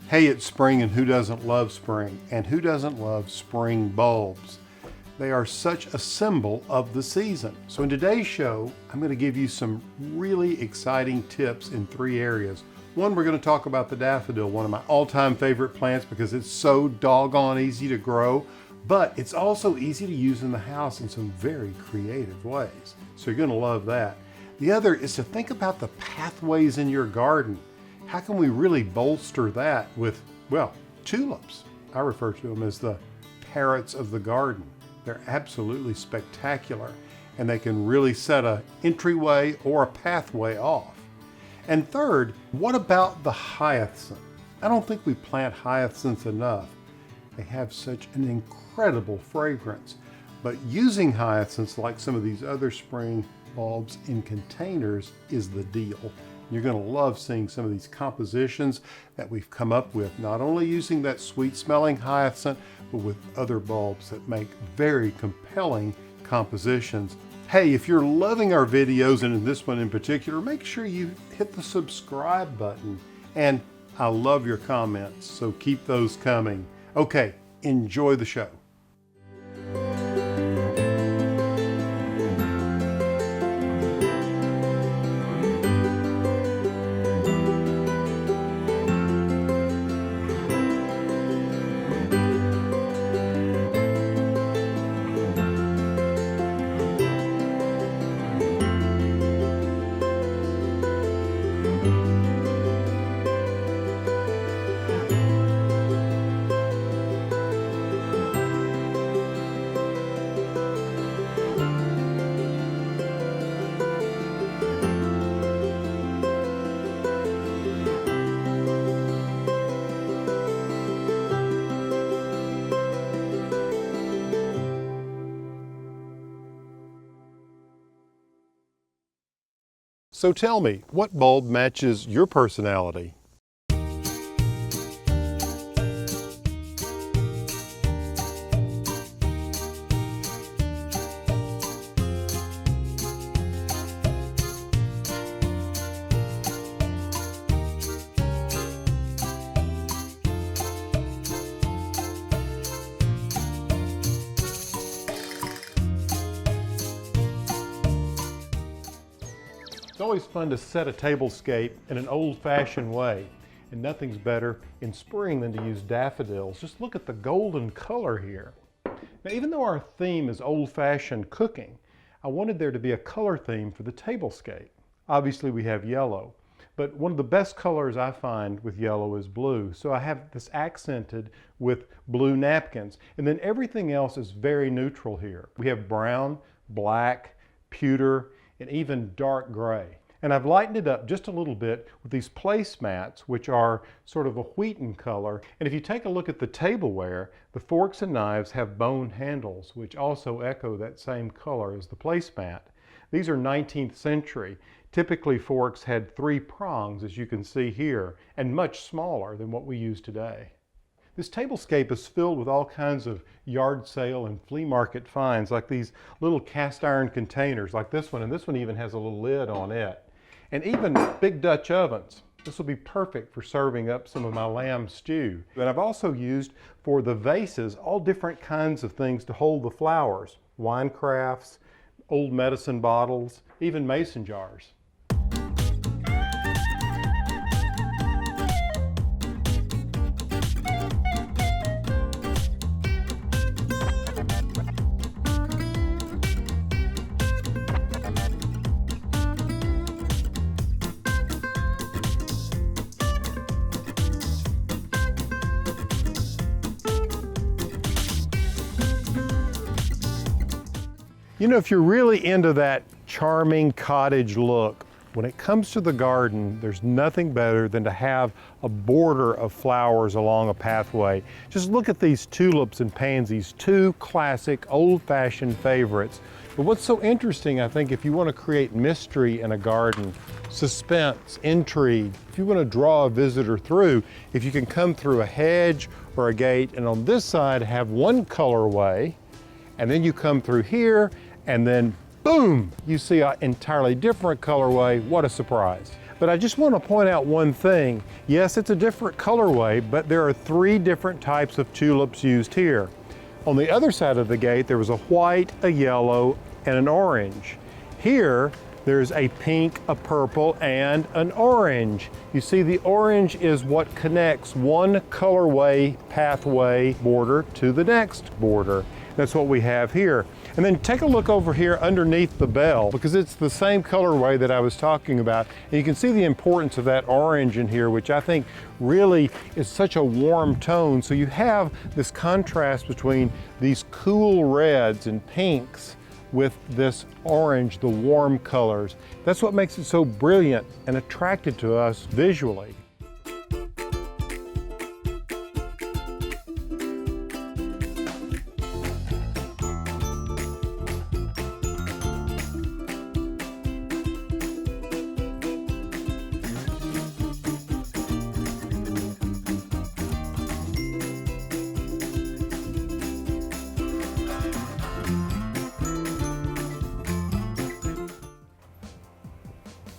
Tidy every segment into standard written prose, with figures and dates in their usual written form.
Hey, it's spring, and who doesn't love spring? And who doesn't love spring bulbs? They are such a symbol of the season. So in today's show, I'm going to give you some really exciting tips in 3 areas. One, we're going to talk about the daffodil, one of my all-time favorite plants because it's so doggone easy to grow, but it's also easy to use in the house in some very creative ways. So you're going to love that. The other is to think about the pathways in your garden. How can we really bolster that with, well, tulips? I refer to them as the parrots of the garden. They're absolutely spectacular, and they can really set an entryway or a pathway off. And third, what about the hyacinth? I don't think we plant hyacinths enough. They have such an incredible fragrance, but using hyacinths like some of these other spring bulbs in containers is the deal. You're going to love seeing some of these compositions that we've come up with, not only using that sweet smelling hyacinth, but with other bulbs that make very compelling compositions. Hey, if you're loving our videos, and in this one in particular, make sure you hit the subscribe button. And I love your comments, so keep those coming. Okay, enjoy the show. So tell me, what bulb matches your personality? It's always fun to set a tablescape in an old-fashioned way, and nothing's better in spring than to use daffodils. Just look at the golden color here. Now, even though our theme is old-fashioned cooking, I wanted there to be a color theme for the tablescape. Obviously, we have yellow, but one of the best colors I find with yellow is blue. So I have this accented with blue napkins, and then everything else is very neutral here. We have brown, black, pewter, and even dark gray. And I've lightened it up just a little bit with these placemats, which are sort of a wheaten color. And if you take a look at the tableware, the forks and knives have bone handles, which also echo that same color as the placemat. These are 19th century. Typically, forks had 3 prongs, as you can see here, and much smaller than what we use today. This tablescape is filled with all kinds of yard sale and flea market finds, like these little cast iron containers like this one, and this one even has a little lid on it. And even big Dutch ovens. This will be perfect for serving up some of my lamb stew. And I've also used for the vases all different kinds of things to hold the flowers. Wine crafts, old medicine bottles, even mason jars. You know, if you're really into that charming cottage look, when it comes to the garden, there's nothing better than to have a border of flowers along a pathway. Just look at these tulips and pansies, 2 classic old-fashioned favorites. But what's so interesting, I think, if you want to create mystery in a garden, suspense, intrigue, if you want to draw a visitor through, if you can come through a hedge or a gate, and on this side have one colorway, and then you come through here, and then boom, you see an entirely different colorway. What a surprise. But I just want to point out one thing. Yes, it's a different colorway, but there are 3 different types of tulips used here. On the other side of the gate, there was a white, a yellow, and an orange. Here, there's a pink, a purple, and an orange. You see, the orange is what connects one colorway pathway border to the next border. That's what we have here. And then take a look over here underneath the bell, because it's the same colorway that I was talking about. And you can see the importance of that orange in here, which I think really is such a warm tone. So you have this contrast between these cool reds and pinks with this orange, the warm colors. That's what makes it so brilliant and attractive to us visually.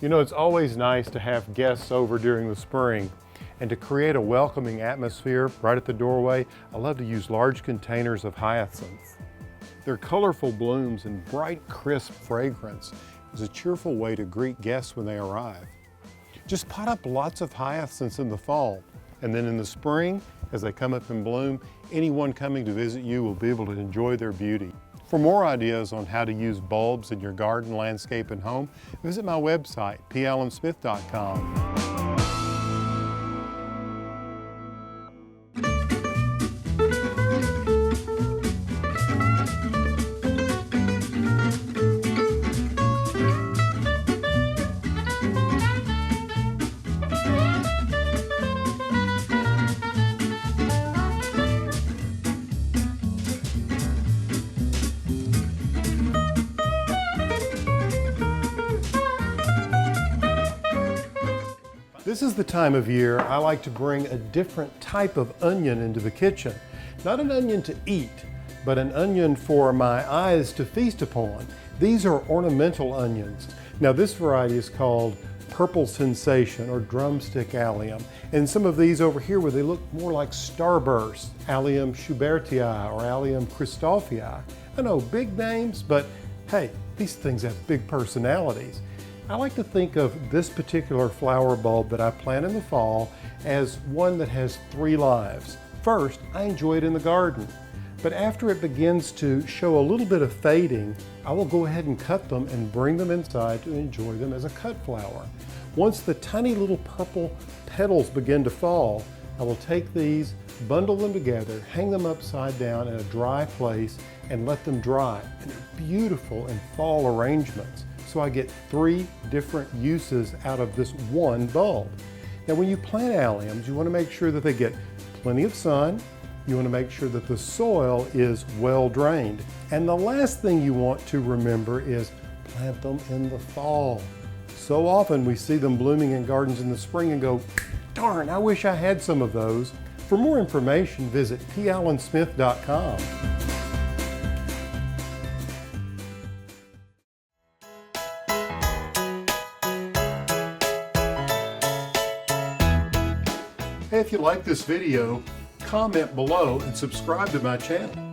You know, it's always nice to have guests over during the spring, and to create a welcoming atmosphere right at the doorway, I love to use large containers of hyacinths. Their colorful blooms and bright, crisp fragrance is a cheerful way to greet guests when they arrive. Just pot up lots of hyacinths in the fall, and then in the spring, as they come up in bloom, anyone coming to visit you will be able to enjoy their beauty. For more ideas on how to use bulbs in your garden, landscape, and home, visit my website, pallinsmith.com. This is the time of year I like to bring a different type of onion into the kitchen. Not an onion to eat, but an onion for my eyes to feast upon. These are ornamental onions. Now this variety is called Purple Sensation or Drumstick Allium. And some of these over here where they look more like starburst, Allium schubertii or Allium christophii. I know, big names, but hey, these things have big personalities. I like to think of this particular flower bulb that I plant in the fall as one that has 3 lives. First, I enjoy it in the garden, but after it begins to show a little bit of fading, I will go ahead and cut them and bring them inside to enjoy them as a cut flower. Once the tiny little purple petals begin to fall, I will take these, bundle them together, hang them upside down in a dry place, and let them dry. And they're beautiful in fall arrangements. So I get 3 different uses out of this one bulb. Now when you plant alliums, you want to make sure that they get plenty of sun. You want to make sure that the soil is well drained. And the last thing you want to remember is plant them in the fall. So often we see them blooming in gardens in the spring and go, darn, I wish I had some of those. For more information, visit pallinsmith.com. Hey, if you like this video, comment below and subscribe to my channel.